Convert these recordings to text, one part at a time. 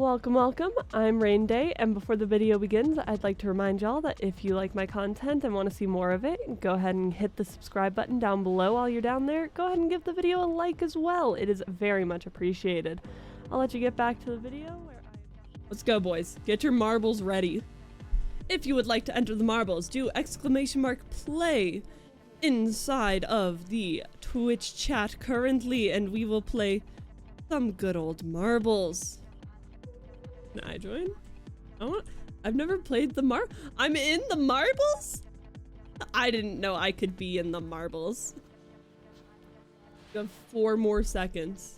Welcome, welcome. I'm Rain Day, and before the video begins, I'd like to remind y'all that if you like my content and want to see more of it, go ahead and hit the subscribe button down below while you're down there. Go ahead and give the video a like as well. It is very much appreciated. I'll let you get back to the video. Let's go, boys. Get your marbles ready. If you would like to enter the marbles, do !play inside of the Twitch chat currently, and we will play some good old marbles. Can I join? I've never played the I'm in the marbles? I didn't know I could be in the marbles. You have 4 more seconds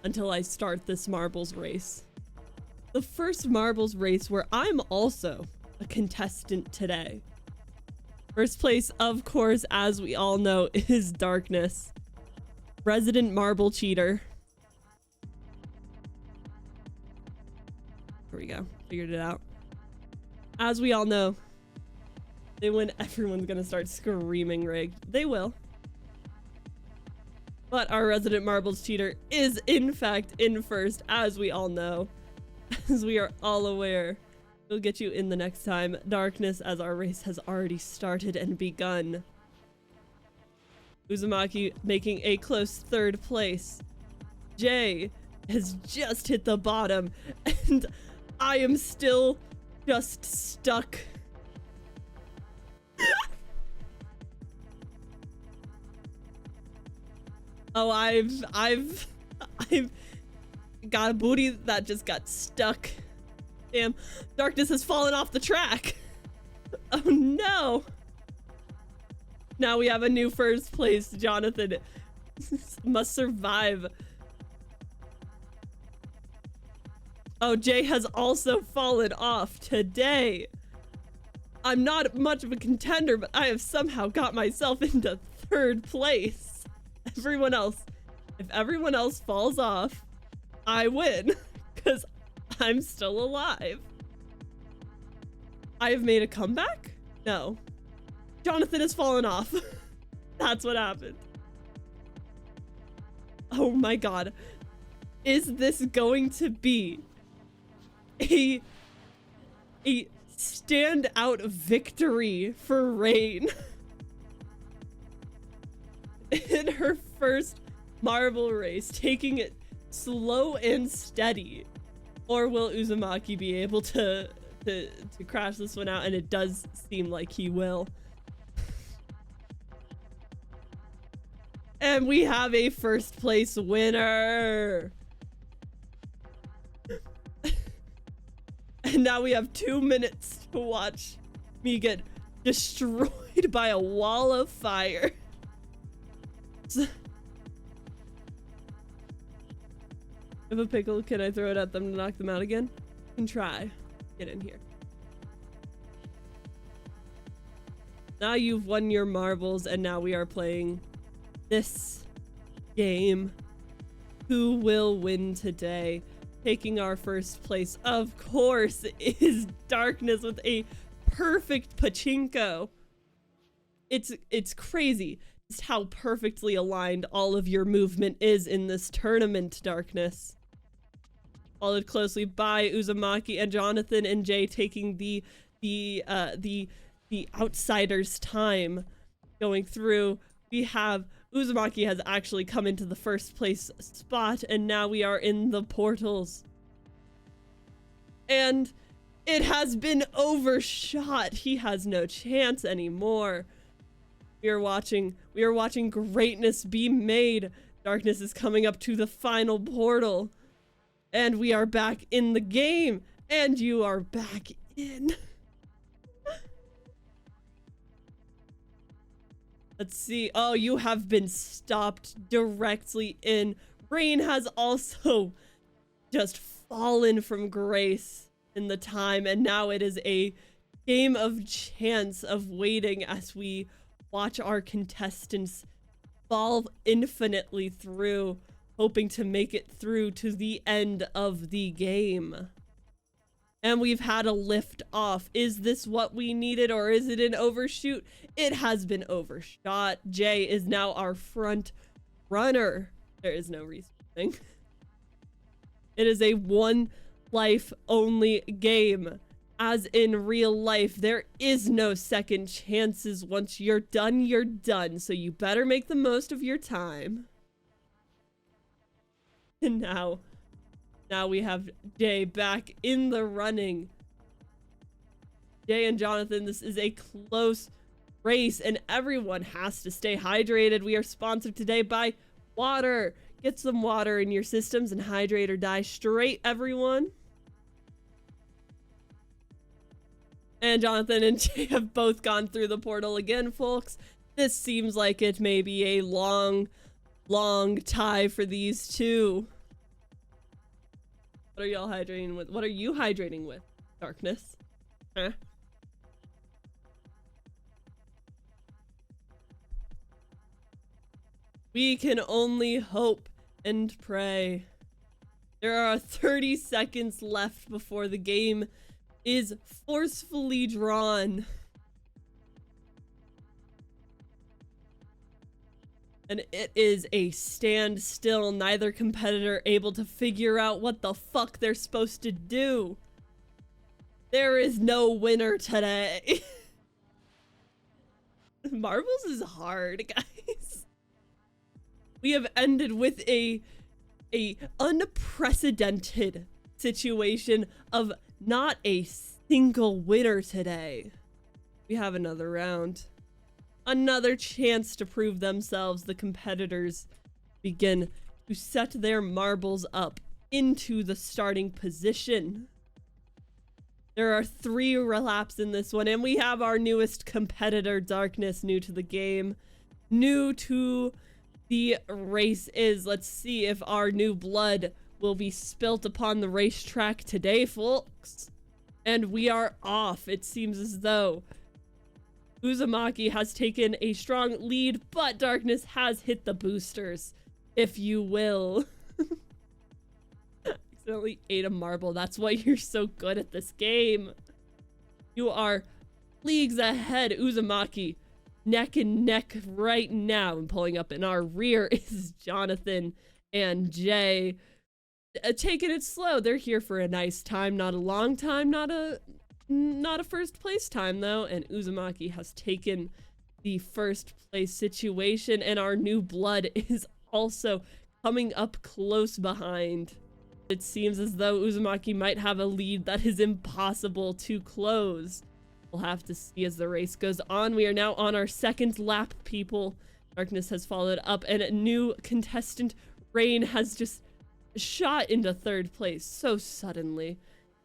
until I start this marbles race. The first marbles race where I'm also a contestant today. First place, of course, as we all know, is Darkness. Resident marble cheater. Here we go. Figured it out. As we all know, they win, everyone's gonna start screaming rigged. They will. But our resident marbles cheater is in fact in first, as we all know. As we are all aware. We'll get you in the next time. Darkness, as our race has already started and begun. Uzumaki making a close 3rd place. Jay has just hit the bottom, and I am still just stuck. Oh, I've got a booty that just got stuck. Damn, Darkness has fallen off the track. Oh no. Now we have a new first place. Jonathan must survive. Oh, Jay has also fallen off today. I'm not much of a contender, but I have somehow got myself into 3rd place. Everyone else, if everyone else falls off, I win, because I'm still alive. I have made a comeback? No. Jonathan has fallen off. That's what happened. Oh my god. Is this going to be a standout victory for Rain in her first marble race, taking it slow and steady? Or will Uzumaki be able to crash this one out? And it does seem like he will. And we have a first place winner. And now we have 2 minutes to watch me get destroyed by a wall of fire. If a pickle, can I throw it at them to knock them out again? You can try. Get in here. Now you've won your marbles, and now we are playing this game. Who will win today? Taking our first place, of course, is Darkness with a perfect pachinko. It's crazy just how perfectly aligned all of your movement is in this tournament, Darkness. Followed closely by Uzumaki and Jonathan and Jay taking the outsider's time going through. We have Uzumaki has actually come into the first place spot, and now we are in the portals. And it has been overshot. He has no chance anymore. We are watching greatness be made. Darkness is coming up to the final portal. And we are back in the game. And you are back in. Let's see. Oh, you have been stopped directly in. Rain has also just fallen from grace in the time. And now it is a game of chance of waiting as we watch our contestants fall infinitely through, hoping to make it through to the end of the game. And we've had a lift off. Is this what we needed, or is it an overshoot? It has been overshot. Jay is now our front runner. There is no restarting. It is a one life only game. As in real life, there is no second chances. Once you're done, you're done. So you better make the most of your time. And now we have Jay back in the running. Jay and Jonathan, this is a close race and everyone has to stay hydrated. We are sponsored today by water. Get some water in your systems and hydrate or die straight, everyone. And Jonathan and Jay have both gone through the portal again, folks. This seems like it may be a long tie for these two. What are y'all hydrating with? What are you hydrating with? Darkness? Huh? We can only hope and pray. There are 30 seconds left before the game is forcefully drawn. And it is a standstill, neither competitor able to figure out what the fuck they're supposed to do. There is no winner today. Marbles is hard, guys. We have ended with a unprecedented situation of not a single winner today. We have another round. Another chance to prove themselves. The competitors begin to set their marbles up into the starting position. There are 3 laps in this one, and we have our newest competitor, Darkness, new to the game. New to the race is, let's see if our new blood will be spilt upon the racetrack today, folks. And we are off. It seems as though Uzumaki has taken a strong lead, but Darkness has hit the boosters, if you will. Accidentally ate a marble. That's why you're so good at this game. You are leagues ahead, Uzumaki. Neck and neck right now. And pulling up in our rear is Jonathan and Jay. Taking it slow. They're here for a nice time, not a long time, not a first place time though. And Uzumaki has taken the first place situation, and our new blood is also coming up close behind. It seems as though Uzumaki might have a lead that is impossible to close. We'll have to see as the race goes on. We are now on our 2nd lap, people. Darkness has followed up, and a new contestant, Rain, has just shot into 3rd place so suddenly.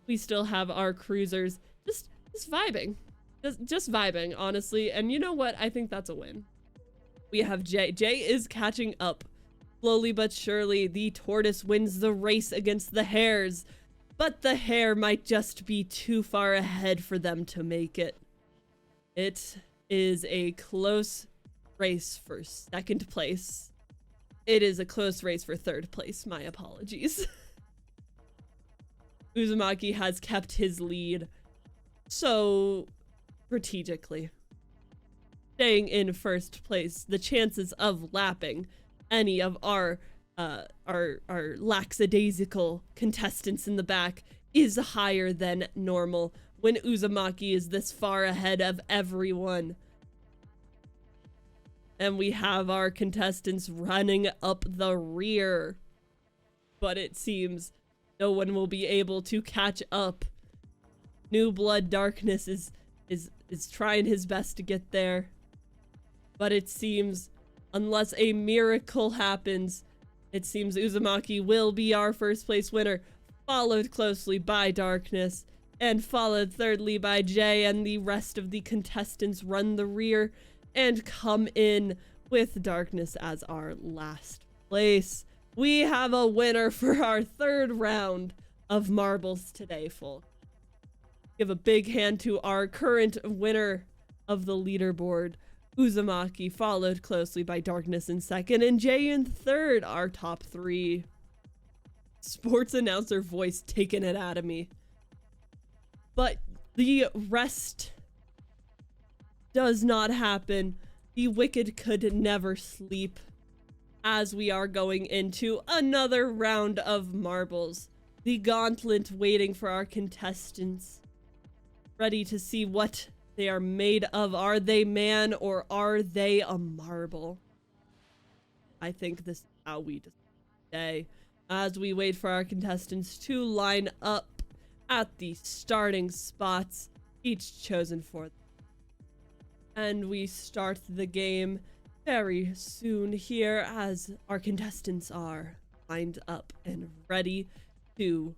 We still have our cruisers just vibing. Just vibing, honestly. And you know what? I think that's a win. We have Jay. Jay is catching up. Slowly but surely, the tortoise wins the race against the hares. But the hare might just be too far ahead for them to make it. It is a close race for 2nd place. It is a close race for 3rd place. My apologies. Uzumaki has kept his lead so strategically. Staying in 1st place, the chances of lapping any of our lackadaisical contestants in the back is higher than normal when Uzumaki is this far ahead of everyone. And we have our contestants running up the rear. But it seems no one will be able to catch up. New Blood Darkness is trying his best to get there. But it seems, unless a miracle happens, it seems Uzumaki will be our 1st place winner, followed closely by Darkness, and followed thirdly by Jay, and the rest of the contestants run the rear and come in with Darkness as our last place. We have a winner for our 3rd round of marbles today, folks. Give a big hand to our current winner of the leaderboard, Uzumaki, followed closely by Darkness in 2nd, and Jay in 3rd, our top 3. Sports announcer voice taking it out of me. But the rest does not happen. The wicked could never sleep as we are going into another round of marbles. the gauntlet waiting for our contestants, ready to see what they are made of. Are they man or are they a marble? I think this is how we decide today, as we wait for our contestants to line up at the starting spots, each chosen for them. And we start the game very soon here, as our contestants are lined up and ready to...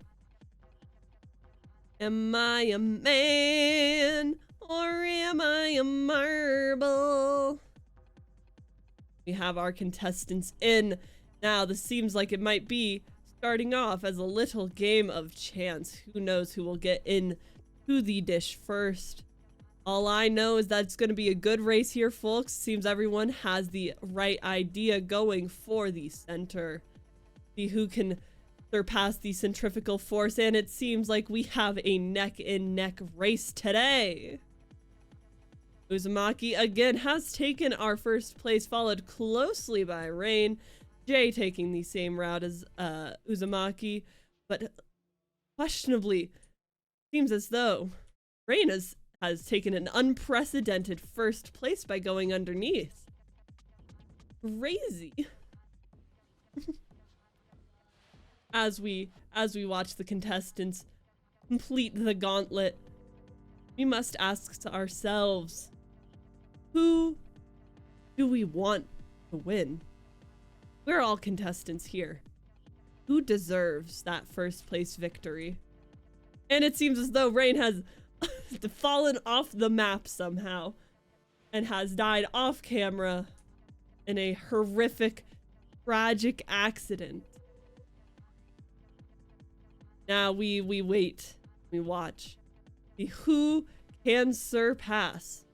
Am I a man or am I a marble? We have our contestants in. Now, this seems like it might be starting off as a little game of chance. Who knows who will get in to the dish first? All I know is that it's going to be a good race here, folks. Seems everyone has the right idea going for the center. See who can surpass the centrifugal force, and it seems like we have a neck-and-neck race today. Uzumaki again has taken our first place, followed closely by Rain. Jay taking the same route as Uzumaki, but questionably seems as though Rain has taken an unprecedented first place by going underneath. Crazy. As we watch the contestants complete the gauntlet, we must ask ourselves, who do we want to win? We're all contestants here. Who deserves that first place victory? And it seems as though Rain has fallen off the map somehow and has died off camera in a horrific, tragic accident. Now we wait, we watch. See who can surpass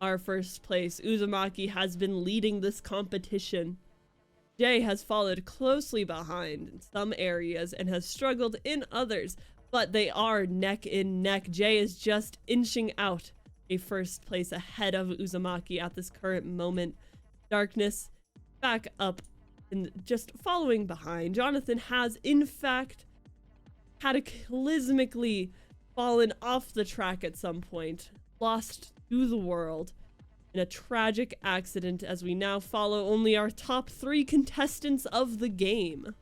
our first place. Uzumaki has been leading this competition. Jay has followed closely behind in some areas and has struggled in others, but they are neck and neck. Jay is just inching out a first place ahead of Uzumaki at this current moment. Darkness back up and just following behind. Jonathan has in fact cataclysmically fallen off the track at some point, lost to the world in a tragic accident, as we now follow only our top 3 contestants of the game.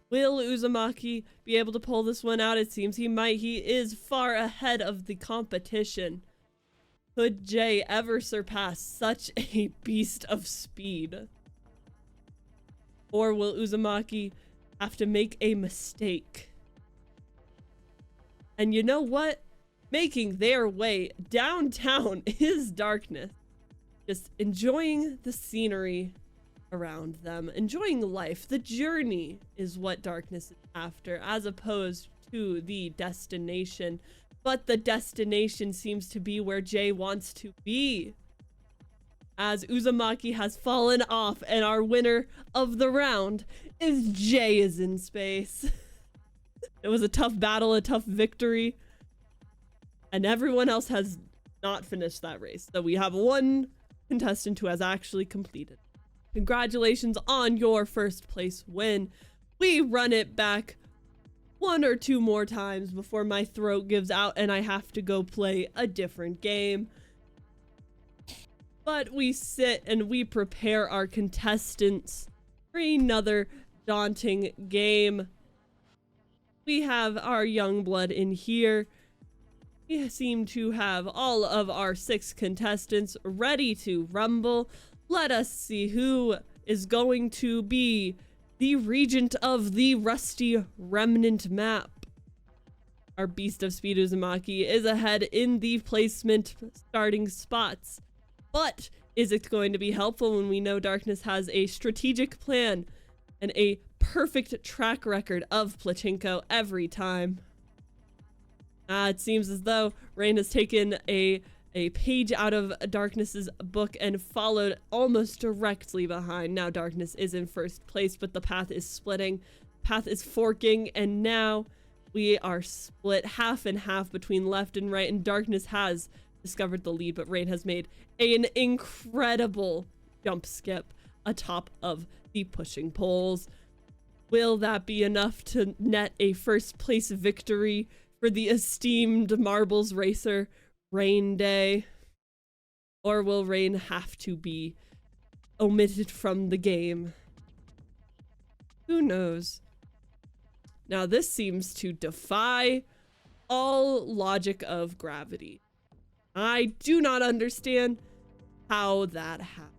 Will Uzumaki be able to pull this one out? It seems he might. He is far ahead of the competition. Could Jay ever surpass such a beast of speed? Or will Uzumaki have to make a mistake? And you know what? Making their way downtown is Darkness. Just enjoying the scenery around them, enjoying life. The journey is what Darkness is after, as opposed to the destination. But the destination seems to be where Jay wants to be, as Uzumaki has fallen off and our winner of the round is Jay is in space. It was a tough battle, a tough victory, and everyone else has not finished that race. So we have one contestant who has actually completed. Congratulations on your first place win. We run it back 1 or 2 more times before my throat gives out and I have to go play a different game. But we sit and we prepare our contestants for another daunting game. We have our young blood in here. We seem to have all of our 6 contestants ready to rumble. Let us see who is going to be the regent of the Rusty Remnant map. Our Beast of Speed Uzumaki is ahead in the placement starting spots. But is it going to be helpful when we know Darkness has a strategic plan and a perfect track record of Pachinko every time? It seems as though Rain has taken a page out of Darkness's book and followed almost directly behind. Now Darkness is in first place, but the path is splitting. Path is forking, and now we are split half and half between left and right, and Darkness has discovered the lead, but Rain has made an incredible jump skip atop of the pushing poles. Will that be enough to net a first place victory for the esteemed Marbles racer, Rain Day? Or will Rain have to be omitted from the game? Who knows? Now this seems to defy all logic of gravity. I do not understand how that happened.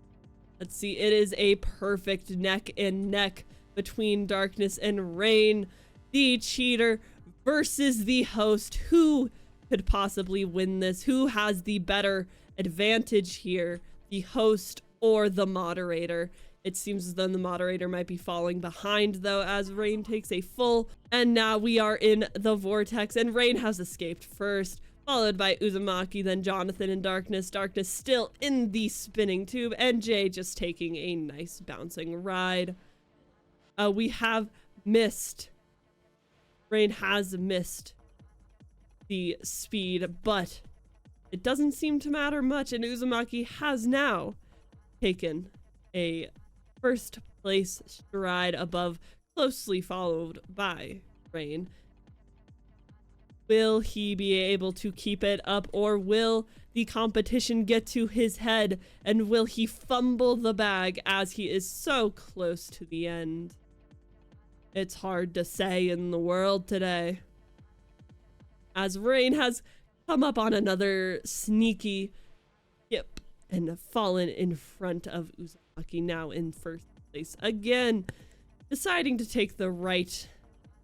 Let's see, it is a perfect neck and neck between Darkness and Rain, the cheater versus the host. Who could possibly win this? Who has the better advantage here, the host or the moderator? It seems as though the moderator might be falling behind though, as Rain takes a full, and now we are in the vortex, and Rain has escaped first, followed by Uzumaki, then Jonathan and Darkness. Darkness still in the spinning tube, and Jay just taking a nice bouncing ride. We have missed. Rain has missed the speed, but it doesn't seem to matter much, and Uzumaki has now taken a first place stride above, closely followed by Rain. Will he be able to keep it up, or will the competition get to his head, and will he fumble the bag as he is so close to the end? It's hard to say in the world today, as Rain has come up on another sneaky skip and fallen in front of Uzumaki, now in first place again, deciding to take the right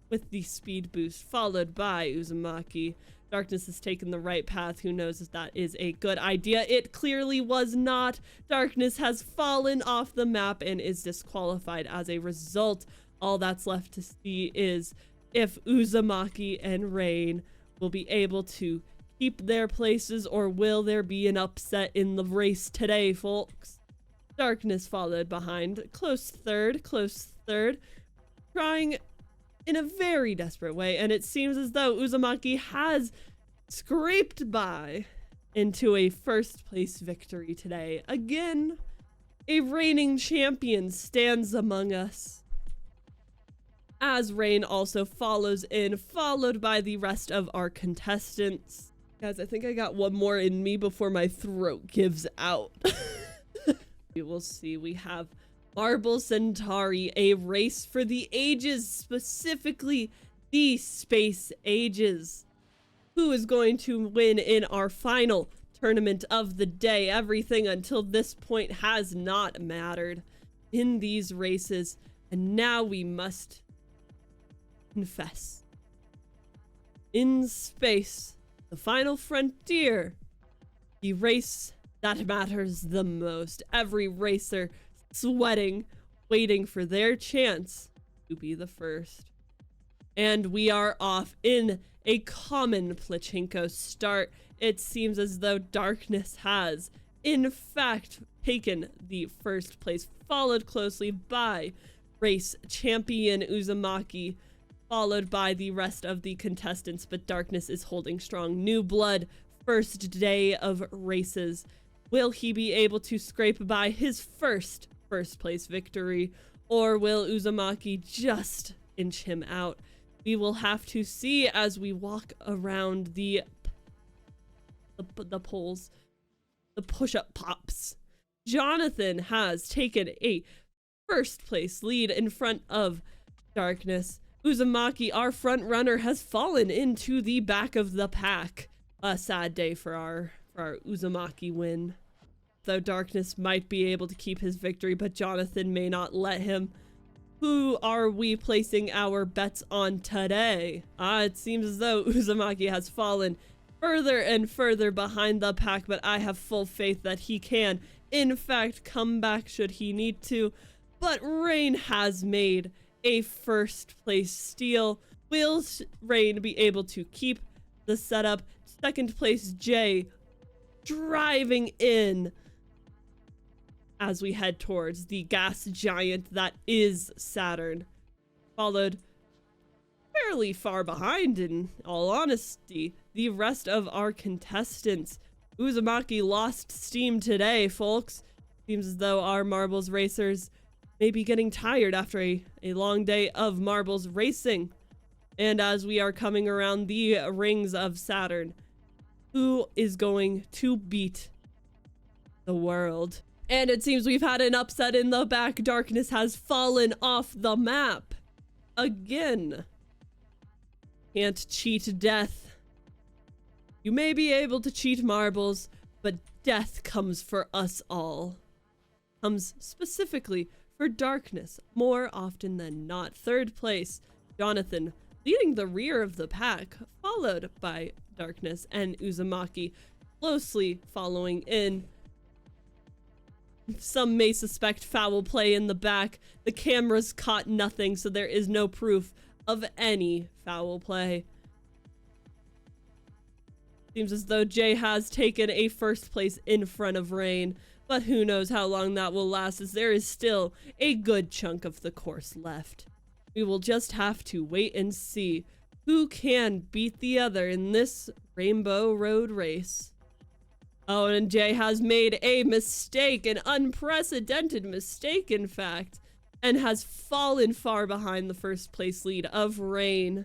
with the speed boost, followed by Uzumaki. Darkness has taken the right path. Who knows if that is a good idea? It clearly was not. Darkness has fallen off the map and is disqualified as a result. All that's left to see is if Uzumaki and Rain will be able to keep their places, or will there be an upset in the race today, folks? Darkness followed behind, close third, trying in a very desperate way, and it seems as though Uzumaki has scraped by into a first place victory today. Again, a reigning champion stands among us, as Rain also follows in, followed by the rest of our contestants. Guys, I think I got one more in me before my throat gives out. We will see. We have Marble Centauri, a race for the ages, specifically the space ages. Who is going to win in our final tournament of the day? Everything until this point has not mattered in these races, and now we must confess. In space, the final frontier, the race that matters the most. Every racer sweating, waiting for their chance to be the first. And we are off in a common Pachinko start. It seems as though Darkness has, in fact, taken the first place, followed closely by race champion Uzumaki, followed by the rest of the contestants, but Darkness is holding strong. New blood, first day of races. Will he be able to scrape by his first place victory, or will Uzumaki just inch him out? We will have to see as we walk around the poles, the push-up pops. Jonathan has taken a first place lead in front of Darkness. Uzumaki, our front runner, has fallen into the back of the pack. A sad day for our Uzumaki win. Though Darkness might be able to keep his victory, but Jonathan may not let him. Who are we placing our bets on today? It seems as though Uzumaki has fallen further and further behind the pack, but I have full faith that he can, in fact, come back should he need to. But Rain has made a first place steal. Will Rain be able to keep the setup? Second place, Jay driving in as we head towards the gas giant that is Saturn, followed fairly far behind, in all honesty, the rest of our contestants. Uzumaki lost steam today, folks. Seems as though our Marbles racers may be getting tired after a long day of marbles racing. And as we are coming around the rings of Saturn, who is going to beat the world? And it seems we've had an upset in the back. Darkness has fallen off the map again. Can't cheat death. You may be able to cheat marbles, but death comes for us all. Comes specifically for Darkness more often than not. Third place, Jonathan, leading the rear of the pack, followed by Darkness and Uzumaki closely following in. Some may suspect foul play in the back. The cameras caught nothing, so there is no proof of any foul play. Seems as though Jay has taken a first place in front of Rain, but who knows how long that will last, as there is still a good chunk of the course left. We will just have to wait and see who can beat the other in this Rainbow Road race. Oh, and Jay has made a mistake, an unprecedented mistake, in fact, and has fallen far behind the first place lead of Rain.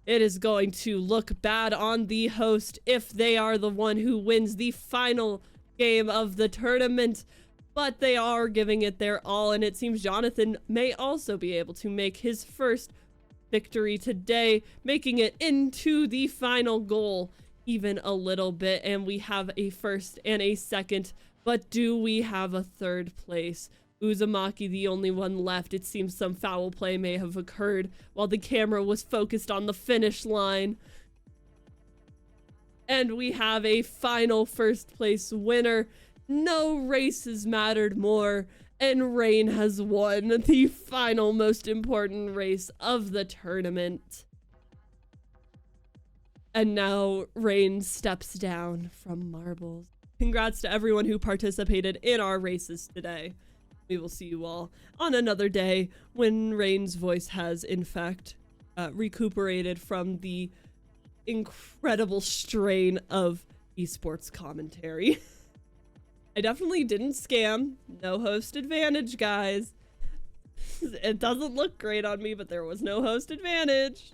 It is going to look bad on the host if they are the one who wins the final game of the tournament, but they are giving it their all, and it seems Jonathan may also be able to make his first victory today, making it into the final goal even a little bit. And we have a first and a second, but do we have a third place? Uzumaki, the only one left. It seems some foul play may have occurred while the camera was focused on the finish line. And we have a final first place winner. No races mattered more, and Rain has won the final most important race of the tournament. And now Rain steps down from marbles. Congrats to everyone who participated in our races today. We will see you all on another day when Rain's voice has, in fact, recuperated from the incredible strain of esports commentary. I definitely didn't scam. No host advantage, guys. It doesn't look great on me, but there was no host advantage.